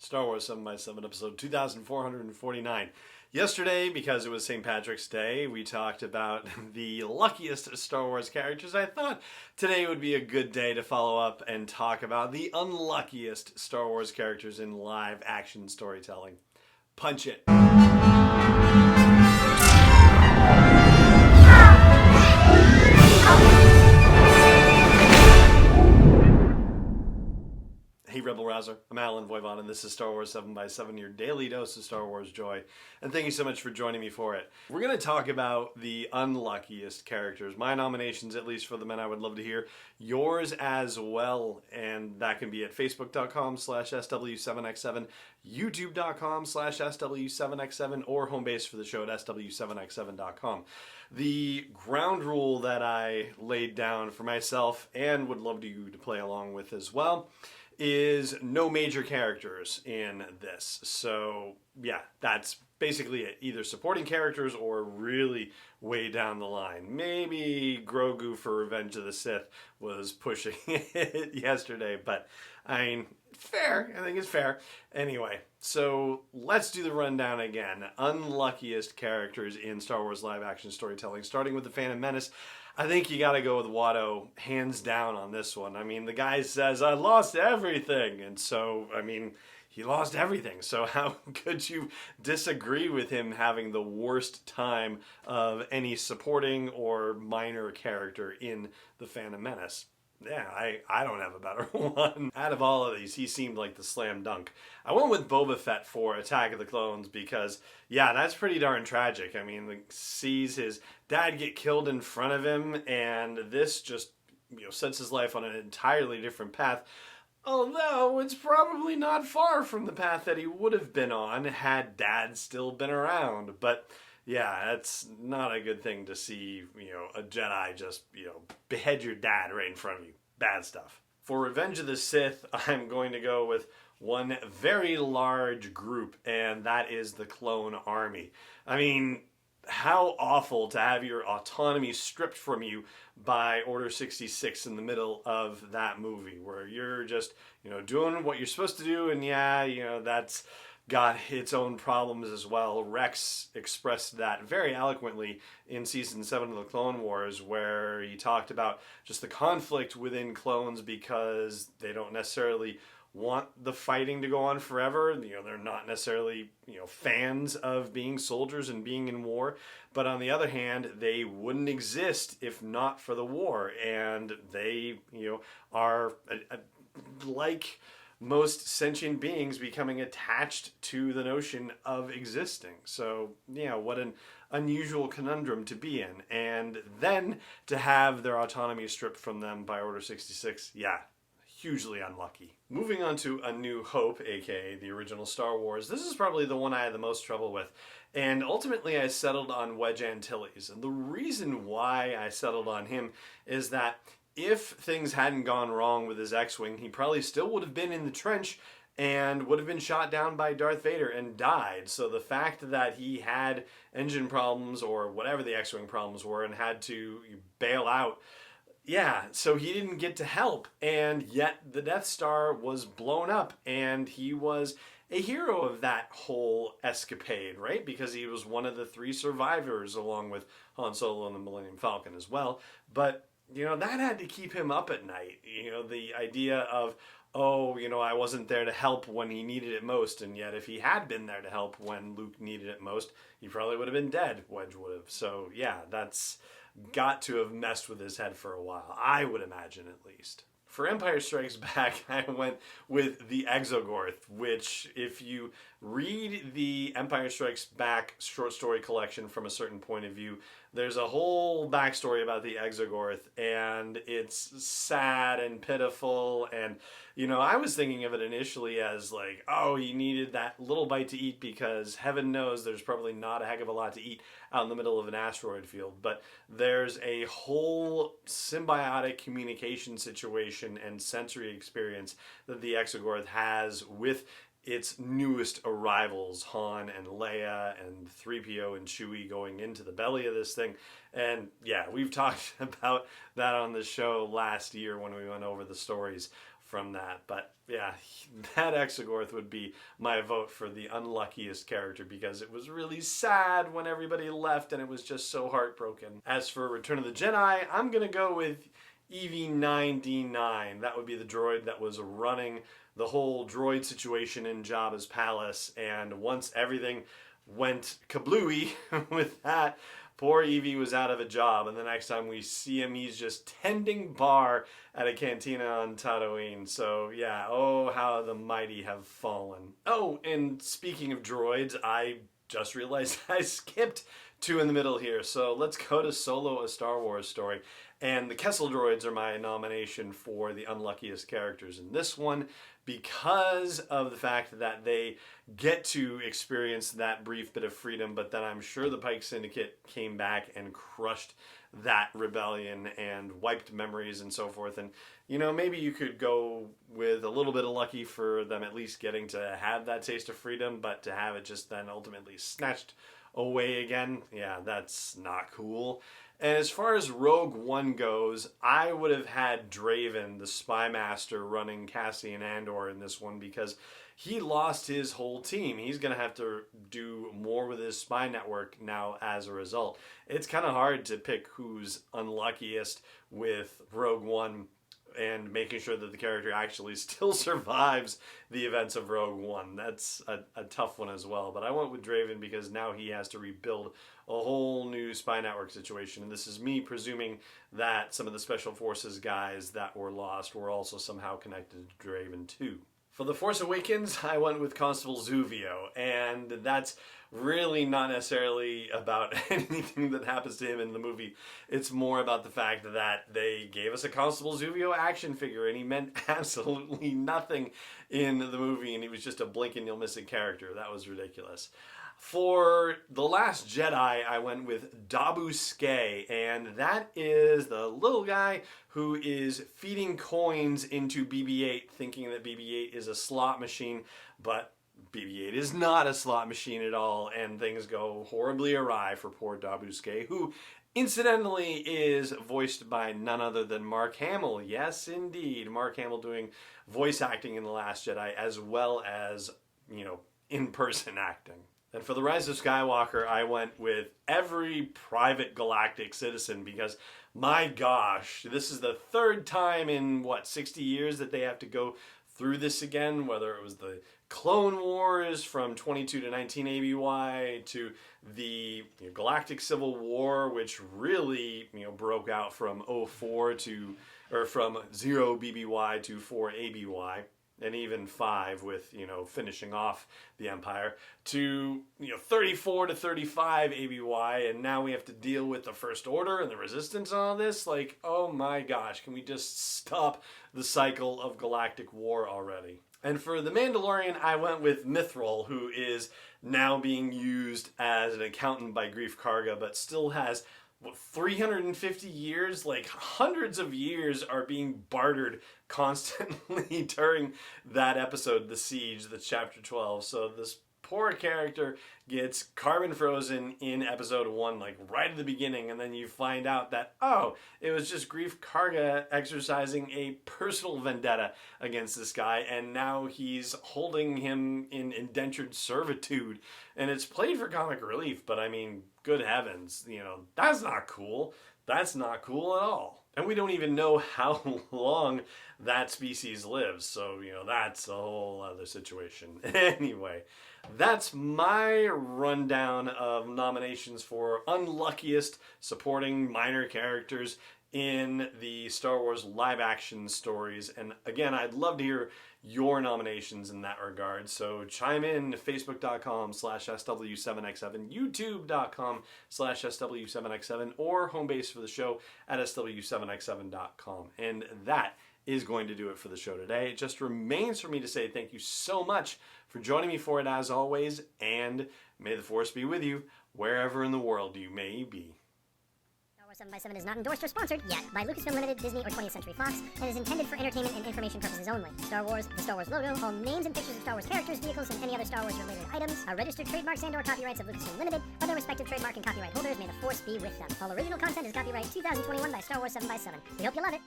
Star Wars 7x7, episode 2449. Yesterday, because it was St. Patrick's Day, we talked about the luckiest Star Wars characters. I thought today would be a good day to follow up and talk about the unluckiest Star Wars characters in live action storytelling. Punch it. Hey Rebel Rouser, I'm Alan Voivod, and this is Star Wars 7x7, your daily dose of Star Wars joy. And thank you so much for joining me for it. We're going to talk about the unluckiest characters. My nominations, at least for the men I would love to hear. Yours as well, and that can be at facebook.com/SW7x7, youtube.com/SW7x7, or home base for the show at SW7x7.com. The ground rule that I laid down for myself, and would love you to play along with as well, is no major characters in this. So yeah, that's basically it. Either supporting characters or really way down the line. Maybe Grogu for Revenge of the Sith was pushing it yesterday, but I mean, fair. I think it's fair. Anyway, so let's do the rundown again. Unluckiest characters in Star Wars live action storytelling, starting with the Phantom Menace. I think you gotta go with Watto, hands down on this one. I mean, the guy says, I lost everything. And so, I mean, he lost everything. So how could you disagree with him having the worst time of any supporting or minor character in the Phantom Menace? Yeah, I don't have a better one. Out of all of these, he seemed like the slam dunk. I went with Boba Fett for Attack of the Clones because, yeah, that's pretty darn tragic. I mean, like, sees his dad get killed in front of him, and this just, sets his life on an entirely different path. Although, it's probably not far from the path that he would have been on had Dad still been around. But yeah, that's not a good thing to see, a Jedi just, behead your dad right in front of you. Bad stuff. For Revenge of the Sith, I'm going to go with one very large group, and that is the Clone Army. I mean, how awful to have your autonomy stripped from you by Order 66 in the middle of that movie, where you're just, doing what you're supposed to do, and yeah, that's got its own problems as well. Rex expressed that very eloquently in Season 7 of the Clone Wars, where he talked about just the conflict within clones because they don't necessarily want the fighting to go on forever. They're not necessarily, fans of being soldiers and being in war. But on the other hand, they wouldn't exist if not for the war. And they, are like most sentient beings becoming attached to the notion of existing. So, what an unusual conundrum to be in. And then to have their autonomy stripped from them by Order 66, yeah, hugely unlucky. Moving on to A New Hope, aka the original Star Wars, this is probably the one I had the most trouble with. And ultimately I settled on Wedge Antilles. And the reason why I settled on him is that if things hadn't gone wrong with his X-Wing, he probably still would have been in the trench and would have been shot down by Darth Vader and died. So the fact that he had engine problems or whatever the X-Wing problems were and had to bail out, yeah, so he didn't get to help. And yet the Death Star was blown up and he was a hero of that whole escapade, right? Because he was one of the 3 survivors along with Han Solo and the Millennium Falcon as well. But that had to keep him up at night. The idea of, I wasn't there to help when he needed it most, and yet if he had been there to help when Luke needed it most, he probably would have been dead, Wedge would have. So yeah, that's got to have messed with his head for a while, I would imagine at least. For Empire Strikes Back, I went with the Exogorth, which if you read the Empire Strikes Back short story collection from a certain point of view, there's a whole backstory about the Exogorth, and it's sad and pitiful, and, I was thinking of it initially as like, oh, he needed that little bite to eat because heaven knows there's probably not a heck of a lot to eat out in the middle of an asteroid field, but there's a whole symbiotic communication situation and sensory experience that the Exogorth has with its newest arrivals, Han and Leia and 3PO and Chewie going into the belly of this thing. And yeah, we've talked about that on the show last year when we went over the stories from that. But yeah, that Exegorth would be my vote for the unluckiest character because it was really sad when everybody left and it was just so heartbroken. As for Return of the Jedi, I'm going to go with EV9D9. That would be the droid that was running the whole droid situation in Jabba's palace, and once everything went kablooey with that, poor Evie was out of a job, and the next time we see him, he's just tending bar at a cantina on Tatooine. So yeah, oh, how the mighty have fallen. Oh, and speaking of droids, I just realized I skipped two in the middle here, so let's go to Solo, A Star Wars Story. And the Kessel droids are my nomination for the unluckiest characters in this one because of the fact that they get to experience that brief bit of freedom, but then I'm sure the Pike Syndicate came back and crushed that rebellion and wiped memories and so forth. And, you know, maybe you could go with a little bit of lucky for them at least getting to have that taste of freedom, but to have it just then ultimately snatched away again, yeah, that's not cool. And as far as Rogue One goes, I would have had Draven, the spy master, running Cassian Andor in this one because he lost his whole team. He's going to have to do more with his spy network now as a result. It's kind of hard to pick who's unluckiest with Rogue One and making sure that the character actually still survives the events of Rogue One. That's a tough one as well. But I went with Draven because now he has to rebuild a whole new spy network situation. And this is me presuming that some of the Special Forces guys that were lost were also somehow connected to Draven too. For The Force Awakens, I went with Constable Zuvio, and that's really not necessarily about anything that happens to him in the movie. It's more about the fact that they gave us a Constable Zuvio action figure, and he meant absolutely nothing in the movie, and he was just a blink and you'll miss it character. That was ridiculous. For The Last Jedi, I went with Dabu Skay, and that is the little guy who is feeding coins into BB-8, thinking that BB-8 is a slot machine, but BB-8 is not a slot machine at all, and things go horribly awry for poor Dabu Skay, who incidentally is voiced by none other than Mark Hamill. Yes, indeed, Mark Hamill doing voice acting in The Last Jedi as well as, you know, in-person acting. And for The Rise of Skywalker, I went with every private galactic citizen because, my gosh, this is the third time in, 60 years that they have to go through this again, whether it was the Clone Wars from 22 to 19 ABY to the Galactic Civil War, which really, broke out from 04 to, or from 0 BBY to 4 ABY. And even 5 with, finishing off the Empire, to, 34 to 35 ABY, and now we have to deal with the First Order and the Resistance and all this. Like, oh my gosh, can we just stop the cycle of galactic war already? And for The Mandalorian, I went with Mithril, who is now being used as an accountant by Grief Karga, but still has 350 years, like hundreds of years are being bartered constantly during that episode, The Siege, the chapter 12. So this poor character gets carbon frozen in episode 1, like right at the beginning, and then you find out that, oh, it was just Grief Karga exercising a personal vendetta against this guy, and now he's holding him in indentured servitude. And it's played for comic relief, but I mean, good heavens, that's not cool. That's not cool at all. And we don't even know how long that species lives, so, that's a whole other situation. Anyway, that's my rundown of nominations for unluckiest supporting minor characters in the Star Wars live-action stories. And again, I'd love to hear your nominations in that regard. So chime in, facebook.com/SW7X7, youtube.com/SW7X7, or home base for the show at SW7X7.com. And that is going to do it for the show today. It just remains for me to say thank you so much for joining me for it as always, and may the Force be with you wherever in the world you may be. 7x7 is not endorsed or sponsored yet by Lucasfilm Limited, Disney, or 20th Century Fox, and is intended for entertainment and information purposes only. Star Wars, the Star Wars logo, all names and pictures of Star Wars characters, vehicles, and any other Star Wars related items are registered trademarks and/or copyrights of Lucasfilm Limited, or their respective trademark and copyright holders. May the Force be with them. All original content is copyright 2021 by Star Wars 7x7. We hope you love it.